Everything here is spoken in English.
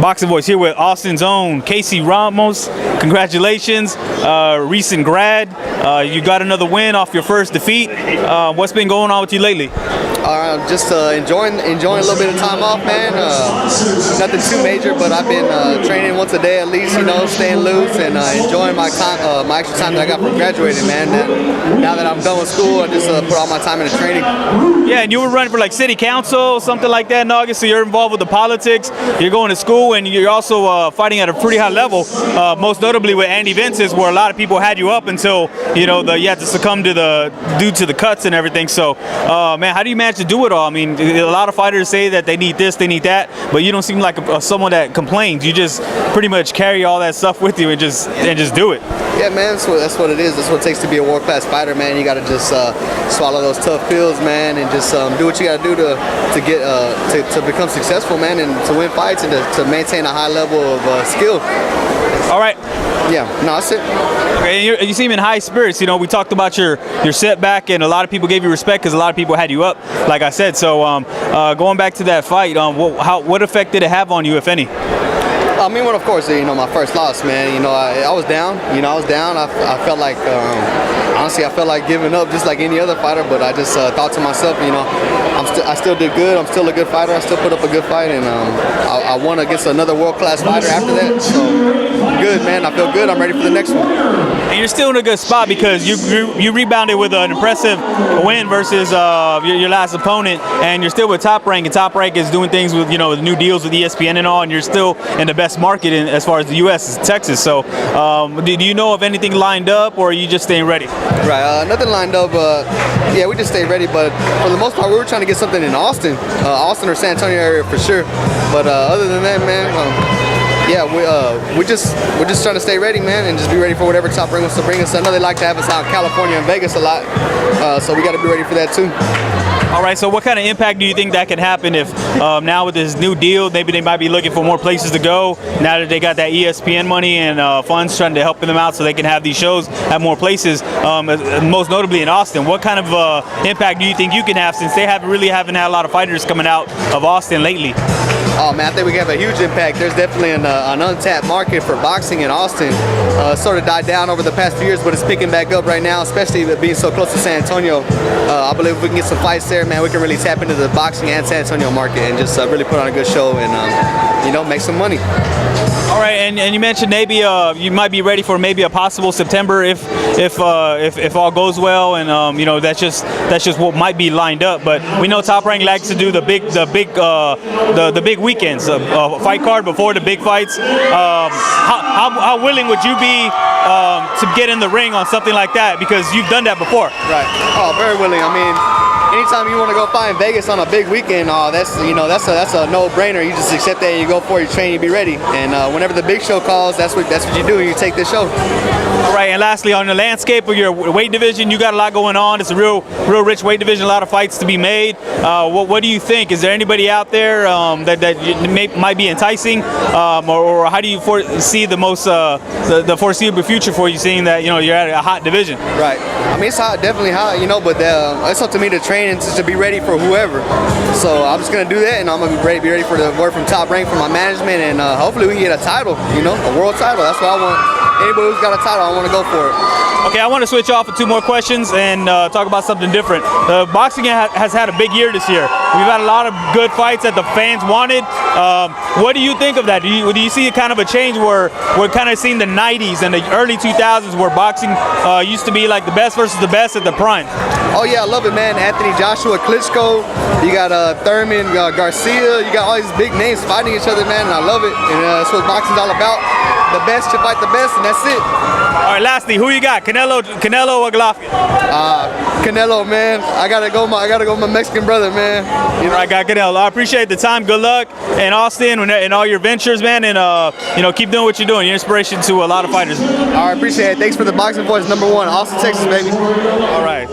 Boxing Voice here with Austin's own Casey Ramos. Congratulations, recent grad. You got another win off your first defeat. What's been going on with you lately? Just enjoying a little bit of time off, man. Nothing too major, but I've been training once a day at least, you know, staying loose and enjoying my time, my extra time that I got from graduating, man. Now that I'm done with school, I just put all my time into training. Yeah, and you were running for like city council, something like that in August, so you're involved with the politics. You're going to school, and you're also fighting at a pretty high level, most notably with Andy Vince's, where a lot of people had you up until, you know, you had to succumb to due to the cuts and everything. So, man, how do you manage to do it all? I mean, a lot of fighters say that they need this, they need that, but you don't seem like someone that complains. You just pretty much carry all that stuff with you and just do it. Yeah, man, that's what it is. That's what it takes to be a world-class fighter, man. You got to just swallow those tough pills, man, and just do what you got to do to become successful, man, and to win fights and to maintain a high level of skill. All right. Yeah, no, that's it. Okay, and you seem in high spirits. You know, we talked about your setback, and a lot of people gave you respect because a lot of people had you up, like I said. So, going back to that fight, what effect did it have on you, if any? I mean, well, of course, you know, my first loss, man. You know, I was down. You know, I was down. I felt like, honestly, I felt like giving up, just like any other fighter. But I just thought to myself, you know, I still did good. I'm still a good fighter. I still put up a good fight, and I won against another world-class fighter after that. So good, man. I feel good. I'm ready for the next one. And you're still in a good spot because you rebounded with an impressive win versus your last opponent, and you're still with Top Rank, and Top Rank is doing things with, you know, the new deals with ESPN and all, and you're still in the best market as far as the U.S. is Texas. So do you know of anything lined up, or are you just staying ready? Right, nothing lined up. Yeah, we just stayed ready, but for the most part, we were trying to get something in Austin or San Antonio area for sure. But other than that, man, yeah, we're just trying to stay ready, man, and just be ready for whatever Top Rank wants to bring us. I know they like to have us out in California and Vegas a lot, so we got to be ready for that too. All right, so what kind of impact do you think that could happen if now with this new deal, maybe they might be looking for more places to go now that they got that ESPN money and funds trying to help them out so they can have these shows at more places, most notably in Austin. What kind of impact do you think you can have, since they haven't had a lot of fighters coming out of Austin lately? Oh, man, I think we can have a huge impact. There's definitely an untapped market for boxing in Austin. Sort of died down over the past few years, but it's picking back up right now, especially being so close to San Antonio. I believe if we can get some fights there, man, we can really tap into the boxing and San Antonio market and just really put on a good show and, you know, make some money. All right, and you mentioned maybe you might be ready for maybe a possible September if all goes well, and you know, that's just what might be lined up. But we know Top Rank likes to do the big weekends, fight card before the big fights. How willing would you be to get in the ring on something like that, because you've done that before? Right. Oh, very willing. I mean, anytime you want to go fight in Vegas on a big weekend, that's a no-brainer. You just accept that, and you go for it, you train, you be ready. And whenever the big show calls, that's what you do. You take the show. All right, and lastly, on the landscape of your weight division, you got a lot going on. It's a real rich weight division, a lot of fights to be made. What do you think? Is there anybody out there that might be enticing, or how do you foresee the foreseeable future for you, seeing that, you know, you're at a hot division? Right. I mean, it's hot, definitely hot, you know, but it's up to me to train and to be ready for whoever. So I'm just gonna do that, and I'm gonna be ready for the word from Top Rank, from my management, and hopefully we can get a title, you know, a world title. That's what I want. Anybody who's got a title, I want to go for it. Okay, I want to switch off with two more questions and talk about something different. Boxing has had a big year this year. We've had a lot of good fights that the fans wanted. What do you think of that? Do you see kind of a change where we're kind of seeing the 90s and the early 2000s where boxing used to be like the best versus the best at the prime? Oh yeah, I love it, man. Anthony Joshua, Klitschko, you got Thurman, Garcia, you got all these big names fighting each other, man, and I love it. And that's what boxing's all about. The best should fight the best, and that's it. All right, lastly, who you got? Canelo or Golovkin? Canelo, man. I gotta go my Mexican brother, man. You know? All right, got Canelo. I appreciate the time. Good luck in Austin and all your ventures, man. And you know, keep doing what you're doing. You're inspiration to a lot of fighters. All right, appreciate it. Thanks for the Boxing Voice #1, Austin, Texas, baby. All right.